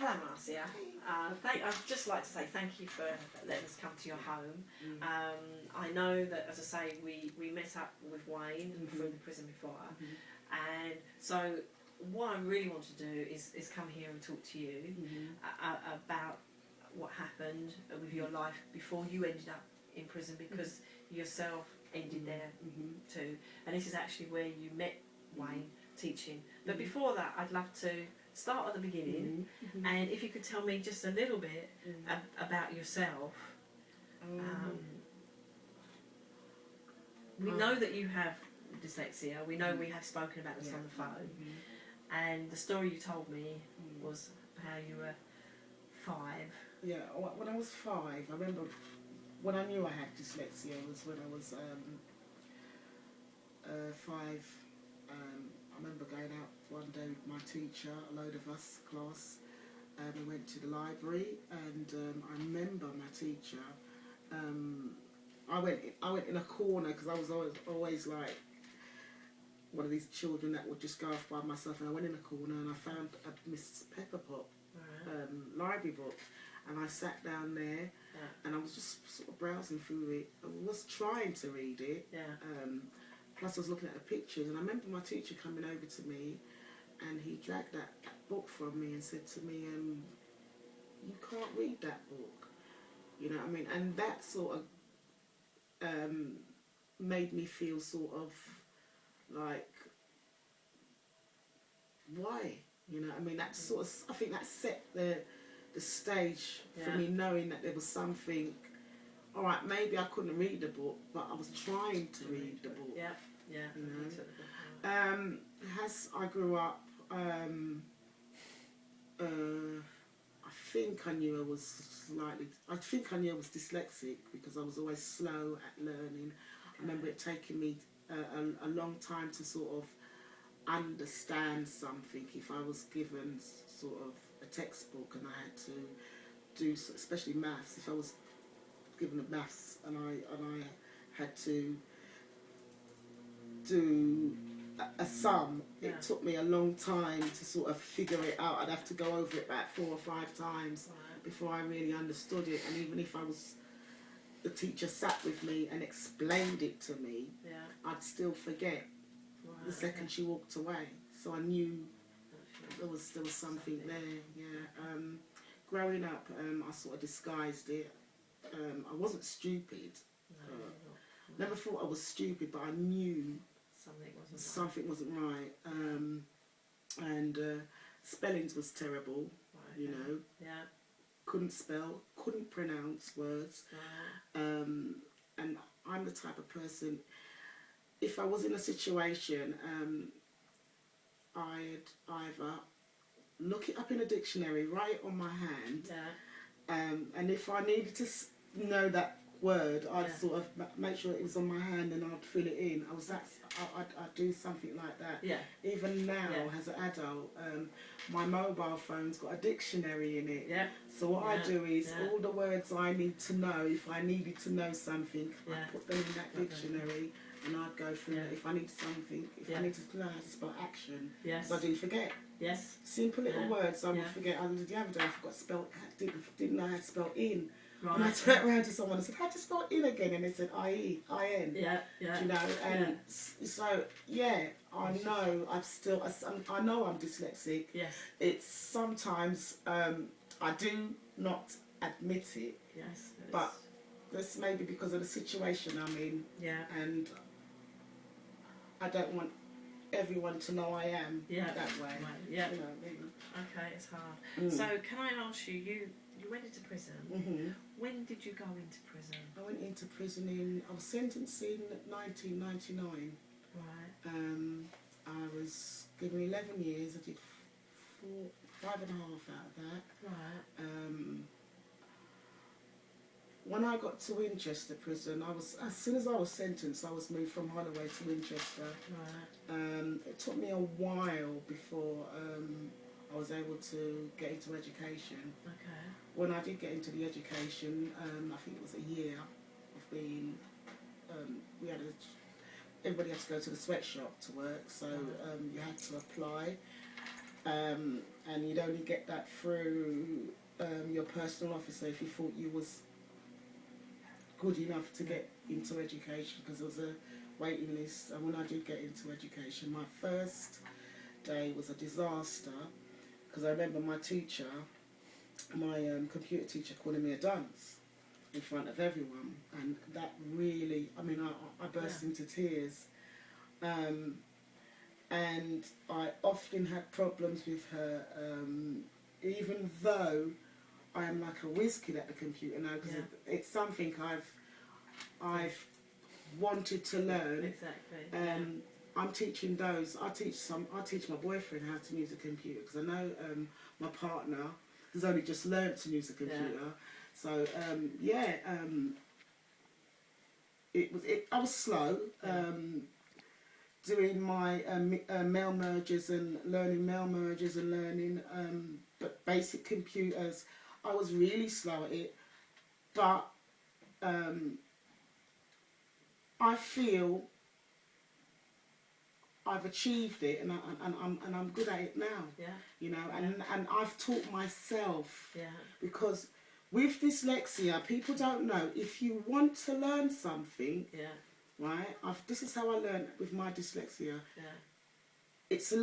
Hello, Marcia. I'd just like to say thank you for letting us come to your home. I know that, as I say, we met up with Wayne through the prison before, and so what I really want to do is come here and talk to you about what happened with your life before you ended up in prison, because yourself ended there too, and this is actually where you met Wayne teaching. But before that, I'd love to start at the beginning, and if you could tell me just a little bit about yourself. We know that you have dyslexia. We know we have spoken about this on the phone, and the story you told me was how you were 5. Yeah, when I was 5, I remember when I knew I had dyslexia was when I was 5. I remember going out one day with my teacher, a load of us class, and we went to the library, and I remember my teacher. I went in a corner because I was always like one of these children that would just go off by myself, and I went in a corner and I found a Miss Pepperpot library book, and I sat down there and I was just sort of browsing through it. I was trying to read it. Plus I was looking at the pictures, and I remember my teacher coming over to me, and he dragged that book from me and said to me, you can't read that book. You know what I mean? And that sort of made me feel sort of like, why? You know what I mean? That sort of, I think that set the stage for me, knowing that there was something. All right, maybe I couldn't read the book, but I was trying to read the book. You know? As I grew up, I think I knew I was dyslexic, because I was always slow at learning. I remember it taking me a long time to sort of understand something. If I was given sort of a textbook and I had to do, especially maths, if I was given a maths and I had to do a sum, it took me a long time to sort of figure it out. I'd have to go over it about 4 or 5 times before I really understood it. And even if the teacher sat with me and explained it to me, I'd still forget the second she walked away. So I knew there was something there. Growing up, I sort of disguised it. I wasn't stupid. Never thought I was stupid, but I knew something wasn't right. And spellings was terrible, you know. Couldn't spell, couldn't pronounce words. And I'm the type of person, if I was in a situation, I'd either look it up in a dictionary, write it on my hand, and if I needed to know that word, I'd sort of make sure it was on my hand and I'd fill it in. I'd do something like that. Even now, as an adult, my mobile phone's got a dictionary in it. So what I do is all the words I need to know, if I needed to know something, I'd put them in that dictionary and I'd go through it. If I need something, if I need to know how to spell action, so I do forget. Simple little words I would forget. The other day I didn't know how to spell in. And I turned around to someone and said, how do you spell in again? And they said I-E-I-N. Do you know? And so, I know I know I'm dyslexic. It's sometimes, I do not admit it. But that's maybe because of the situation I'm in. And I don't want everyone to know I am that way. You know, Okay, it's hard. So can I ask you, you went into prison. When did you go into prison? I went into prison I was sentenced in 1999. I was given 11 years. I did 5.5 out of that. When I got to Winchester prison, as soon as I was sentenced, I was moved from Holloway to Winchester. It took me a while before I was able to get into education. When I did get into the education, I think it was a year of being, everybody had to go to the sweatshop to work, so you had to apply. and you'd only get that through your personal officer if you thought you was good enough to get into education, because there was a waiting list. And when I did get into education, my first day was a disaster, because I remember my teacher, my computer teacher, calling me a dunce in front of everyone, and that really, I mean, I burst into tears, and I often had problems with her, even though I am like a whiz kid at the computer now, because it's something I've wanted to learn. Exactly. I'm teaching those. I teach my boyfriend how to use a computer, because I know my partner has only just learnt to use a computer. So I was slow doing my mail mergers and learning but basic computers. I was really slow at it, but I feel I've achieved it, and I'm good at it now. You know, and I've taught myself. Because with dyslexia, people don't know, if you want to learn something, right? This is how I learned with my dyslexia. It's a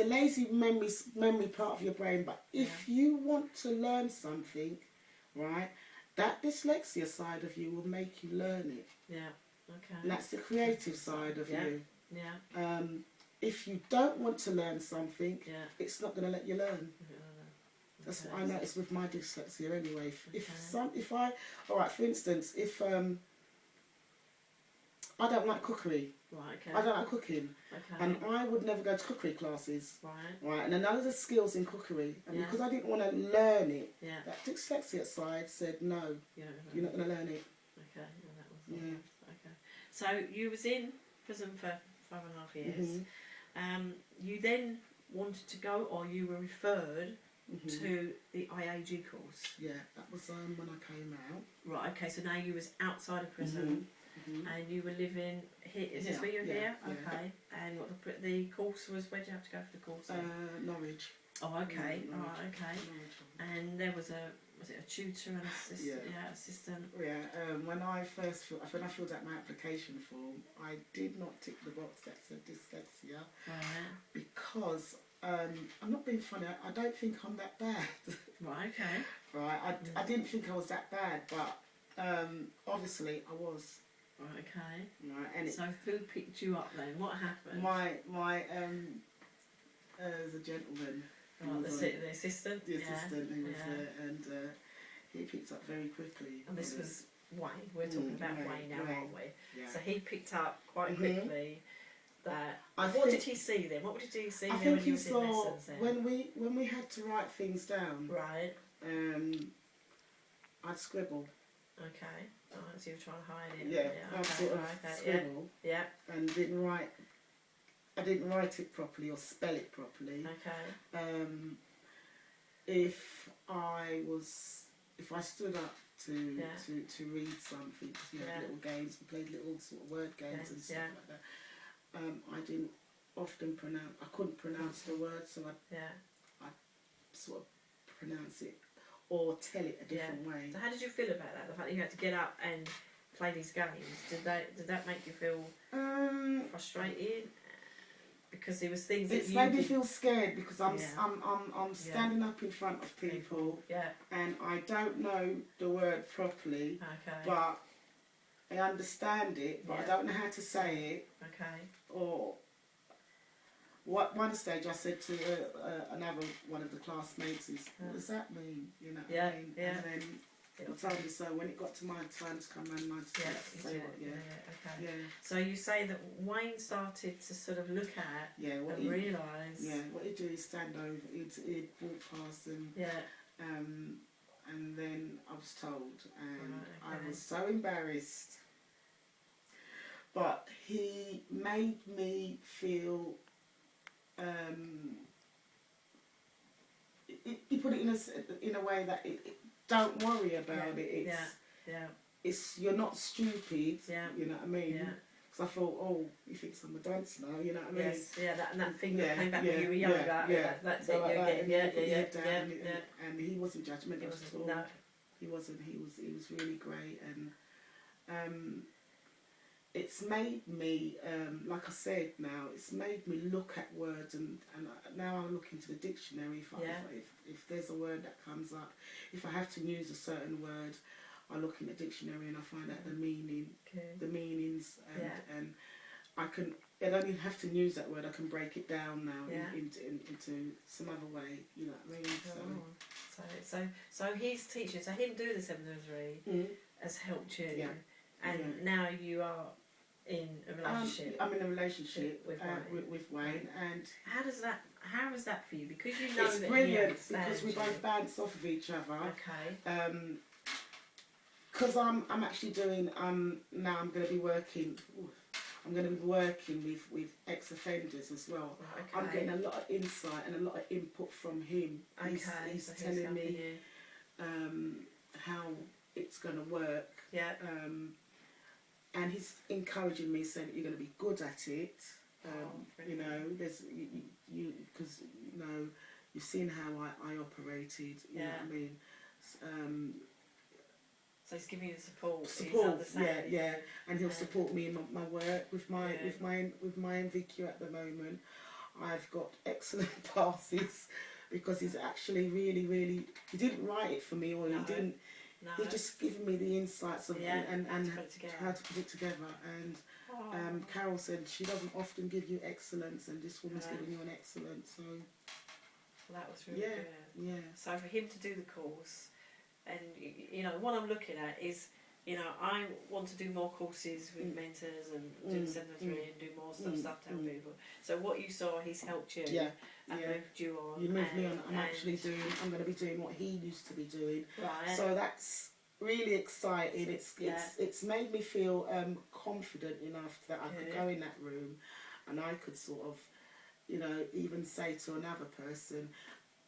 lazy memory part of your brain. But if you want to learn something, right, that dyslexia side of you will make you learn it. And that's the creative side of you. If you don't want to learn something, it's not going to let you learn. That's what I noticed with my dyslexia anyway. For instance, if I don't like cookery. I don't like cooking. And I would never go to cookery classes. And none of the skills in cookery. And because I didn't want to learn it, that dyslexia side said, no, you're not going to learn it. So you was in prison for 5.5 years. You then wanted to go, or you were referred to the IAG course. That was when I came out. Right, okay, so now you was outside of prison, and you were living here. Is this where you're here? Okay. And what the course was, where did you have to go for the course? Norwich. Oh, okay. Alright, okay. And there was a tutor and assistant? Assistant. When I filled out my application form, I did not tick the box that said dyslexia, because I'm not being funny. I don't think I'm that bad. I didn't think I was that bad, but obviously I was. And so who picked you up then? What happened? There's a gentleman. The assistant? The assistant who was there, and he picked up very quickly. And this was Wayne. We're talking about Wayne now, aren't we? So he picked up quite quickly that... What did he see then? What did he see then when you was in lessons then? When we had to write things down, I'd scribble. Okay. So you were trying to hide it. I'd sort of scribble. And I didn't write it properly or spell it properly. If I stood up to read something, we had little games, we played little sort of word games and stuff like that. I didn't often I couldn't pronounce the word, so I sort of pronounce it or tell it a different way. So how did you feel about that? The fact that you had to get up and play these games, did that make you feel frustrated? Because there was things it's made me feel scared, because I'm standing up in front of people, and I don't know the word properly, but I understand it, but I don't know how to say it. Or one stage I said to another one of the classmates, what does that mean? You know what I mean? And then he told me, so when it got to my time to come around my say what, So you say that Wayne started to sort of look at and realise. What he'd do is stand over, he'd walk past and then I was told, and I was so embarrassed. But he made me feel, he put it in a way that don't worry about it. It's you're not stupid. You know what I mean? because I thought, oh, he thinks I'm a dancer now, you know what I mean? Yes, yeah, that thing that came back when you were younger. That's so it. like You're that, getting, and he wasn't judgmental at all. No. He wasn't. He was really great, and it's made me, like I said now, it's made me look at words, and now I look into the dictionary. If there's a word that comes up, if I have to use a certain word, I look in the dictionary and I find out the meaning, the meanings, and I don't even have to use that word. I can break it down now into some other way. You know what I mean? So his teaching, so him doing the 703 has helped you, and now you are in a relationship. I'm in a relationship with Wayne, and how is that for you? Because you know it's that brilliant because we both bounce off of each other. Okay. Because I'm actually doing now I'm going to be working. I'm going to be working with ex-offenders as well. Okay. I'm getting a lot of insight and a lot of input from him. He's telling me how it's going to work. Yeah. And he's encouraging me, saying that you're going to be good at it. You know, there's you because you know you've seen how I operated. You know what I mean. So he's giving you the support. And he'll support me in my work with my MVQ at the moment. I've got excellent passes because he's actually really he didn't write it for me, or he didn't. No. He's just given me the insights of and how to put it together. And Carol said she doesn't often give you excellence, and this woman's giving you an excellence. So that was really good. Yeah. So for him to do the course. And you know what I'm looking at is, you know, I want to do more courses with mentors and do the 703 and do more stuff to help people. So what you saw, he's helped you and moved you on. You moved me on. I'm going to be doing what he used to be doing. Right. So that's really exciting. It's made me feel confident enough that I could go in that room, and I could sort of, you know, even say to another person,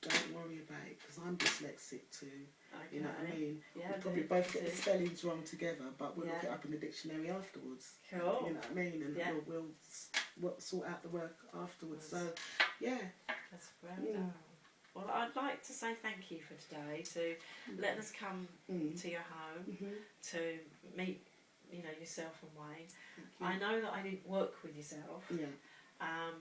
don't worry about it because I'm dyslexic too. Okay. You know what I mean? Yeah, we'll probably both get the spellings wrong together, but we'll look it up in the dictionary afterwards. Cool. You know what I mean? And we'll sort out the work afterwards. So, that's great. Well, I'd like to say thank you for today, to letting us come to your home, to meet, you know, yourself and Wayne. I know that I didn't work with yourself. Yeah.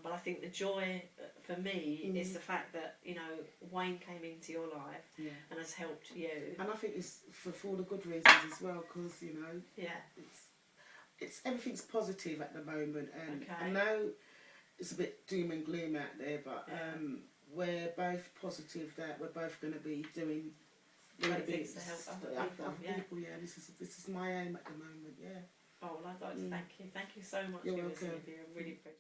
But I think the joy for me is the fact that, you know, Wayne came into your life and has helped you. And I think it's for all the good reasons as well, because, you know, it's everything's positive at the moment, and I know it's a bit doom and gloom out there, but we're both positive that we're both going to be doing great things to help other people. This is my aim at the moment. Oh, well, I'd like to thank you. Thank you so much for your listening. I really appreciate it.